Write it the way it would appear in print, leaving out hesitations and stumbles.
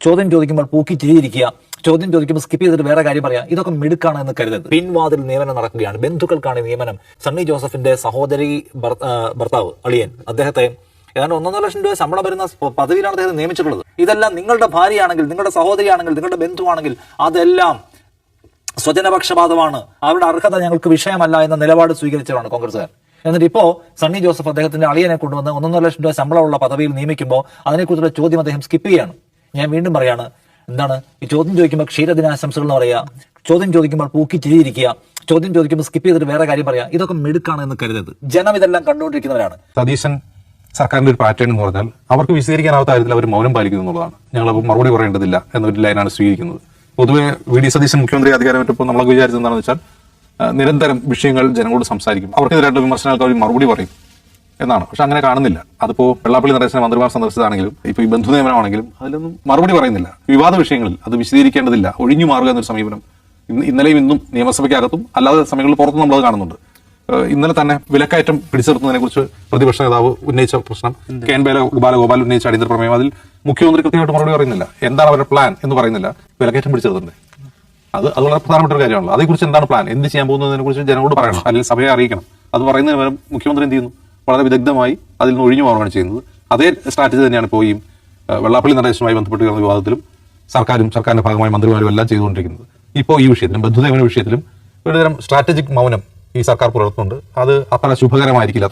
ചോദ്യം ചോദിക്കുമ്പോൾ പൂക്കി ചിരിയിരിക്കുക, ചോദ്യം ചോദിക്കുമ്പോൾ സ്കിപ്പ് ചെയ്തിട്ട് വേറെ കാര്യം പറയാം. ഇതൊക്കെ മിടുക്കാണ് എന്ന് കരുതരുത്. പിൻവാതിൽ നിയമനം നടക്കുകയാണ്. ബന്ധുക്കൾക്കാണ് നിയമനം. സണ്ണി ജോസഫിന്റെ സഹോദരി ഭർത്താവ് അളിയൻ അദ്ദേഹത്തെ ഏതാണ്ട് 1.5 ലക്ഷം രൂപ ശമ്പളം വരുന്ന പദവിയിലാണ് അദ്ദേഹം നിയമിച്ചിട്ടുള്ളത്. ഇതെല്ലാം നിങ്ങളുടെ ഭാര്യയാണെങ്കിൽ, നിങ്ങളുടെ സഹോദരിയാണെങ്കിൽ, നിങ്ങളുടെ ബന്ധുവാണെങ്കിൽ അതെല്ലാം സ്വജനപക്ഷപാതമാണ്. അവരുടെ അർഹത ഞങ്ങൾക്ക് വിഷയമല്ല എന്ന നിലപാട് സ്വീകരിച്ചതാണ് കോൺഗ്രസ്സുകാർ. എന്നിട്ട് ഇപ്പോ സണ്ണി ജോസഫ് അദ്ദേഹത്തിന്റെ അളിയനെ കൊണ്ടുവന്ന് 1.5 ലക്ഷം രൂപ ശമ്പളമുള്ള പദവിയിൽ നിയമിക്കുമ്പോൾ അതിനെക്കുറിച്ചുള്ള ചോദ്യം അദ്ദേഹം സ്കിപ്പ് ചെയ്യാണ്. ഞാൻ വീണ്ടും പറയാണ്, എന്താണ് ഈ ചോദ്യം ചോദിക്കുമ്പോൾ ക്ഷീരദിനാശംസകൾ എന്ന് പറയുക, ചോദ്യം ചോദിക്കുമ്പോൾ പൂക്കി ചിരിയിരിക്കുക, ചോദ്യം ചോദിക്കുമ്പോൾ സ്കിപ്പ് ചെയ്തിട്ട് വേറെ കാര്യം പറയാം. ഇതൊക്കെ മിടുക്കാണ് എന്ന് കരുതരുത്. ജനം ഇതെല്ലാം കണ്ടുകൊണ്ടിരിക്കുന്നവരാണ്. സതീശൻ സർക്കാരിന്റെ ഒരു പാറ്റേൺ എന്ന് പറഞ്ഞാൽ അവർക്ക് വിശദീകരിക്കാനാവാത്ത കാര്യത്തിൽ അവർ മൗനം പാലിക്കുന്നു എന്നുള്ളതാണ്. ഞങ്ങൾ മറുപടി പറയേണ്ടതില്ല എന്നൊരു ലൈനാണ് സ്വീകരിക്കുന്നത്. പൊതുവെ വി ഡി സതീശൻ മുഖ്യമന്ത്രി അധികാരമേറ്റപ്പോൾ നമ്മളൊക്കെ വിചാരിച്ചത് എന്താണെന്ന് വെച്ചാൽ നിരന്തരം വിഷയങ്ങൾ ജനങ്ങളോട് സംസാരിക്കും, അവർക്കെതിരായിട്ടുള്ള വിമർശനങ്ങൾക്ക് അവർ മറുപടി പറയും എന്നാണ്. പക്ഷെ അങ്ങനെ കാണുന്നില്ല. അതിപ്പോ വെള്ളാപ്പള്ളി നടേശനെ മന്ത്രിമാർ സന്ദർശിച്ചതാണെങ്കിലും ഇപ്പൊ ഈ ബന്ധു നിയമനമാണെങ്കിലും അതിലൊന്നും മറുപടി പറയുന്നില്ല. വിവാദ വിഷയങ്ങളിൽ അത് വിശദീകരിക്കേണ്ടതില്ല, ഒഴിഞ്ഞു മാറുക എന്നൊരു സമീപനം ഇന്നലെയും ഇന്നും നിയമസഭയ്ക്കകത്തും അല്ലാതെ സമയങ്ങളിൽ പുറത്തും നമ്മളത് കാണുന്നുണ്ട്. ഇന്നലെ തന്നെ വിലക്കയറ്റം പിടിച്ചെടുത്തതിനെ കുറിച്ച് പ്രതിപക്ഷ നേതാവ് ഉന്നയിച്ച പ്രശ്നം, കെ എൻ ബാലഗോപാൽ ഉന്നയിച്ച അടിയന്തര പ്രമേയം, അതിൽ മുഖ്യമന്ത്രി കൃത്യമായിട്ട് മറുപടി പറയുന്നില്ല. എന്താണ് അവരുടെ പ്ലാൻ എന്ന് പറയുന്നില്ല. വിലക്കയറ്റം പിടിച്ചെടുത്തിട്ടുണ്ട്, അത് വളരെ പ്രധാനപ്പെട്ട ഒരു കാര്യമാണല്ലോ. അതേക്കുറിച്ച് എന്താണ് പ്ലാൻ, എന്ത് ചെയ്യാൻ പോകുന്നതിനെ കുറിച്ച് ജനങ്ങളോട് പറയണം, അല്ലെങ്കിൽ സഭയെ അറിയിക്കണം. അത് പറയുന്നതിന് പകരം മുഖ്യമന്ത്രി എന്ത് ചെയ്യുന്നു? വളരെ വിദഗ്ധമായി അതിൽ നിന്ന് ഒഴിഞ്ഞു മാറുകയാണ് ചെയ്യുന്നത്. അതേ സ്ട്രാറ്റജി തന്നെയാണ് ഇപ്പോൾ ഈ വെള്ളാപ്പള്ളി നടേശനുമായി ബന്ധപ്പെട്ട് കിടന്ന വിവാദത്തിലും സർക്കാരിന്റെ ഭാഗമായി മന്ത്രിമാരും എല്ലാം ചെയ്തുകൊണ്ടിരിക്കുന്നത്. ഇപ്പോൾ ഈ വിഷയത്തിലും ബന്ധുനിയമന വിഷയത്തിലും ഒരുതരം സ്ട്രാറ്റജിക് മൗനം ഈ സർക്കാർ പുലർത്തുന്നുണ്ട്. അത് അത്ര ശുഭകരമായിരിക്കില്ല.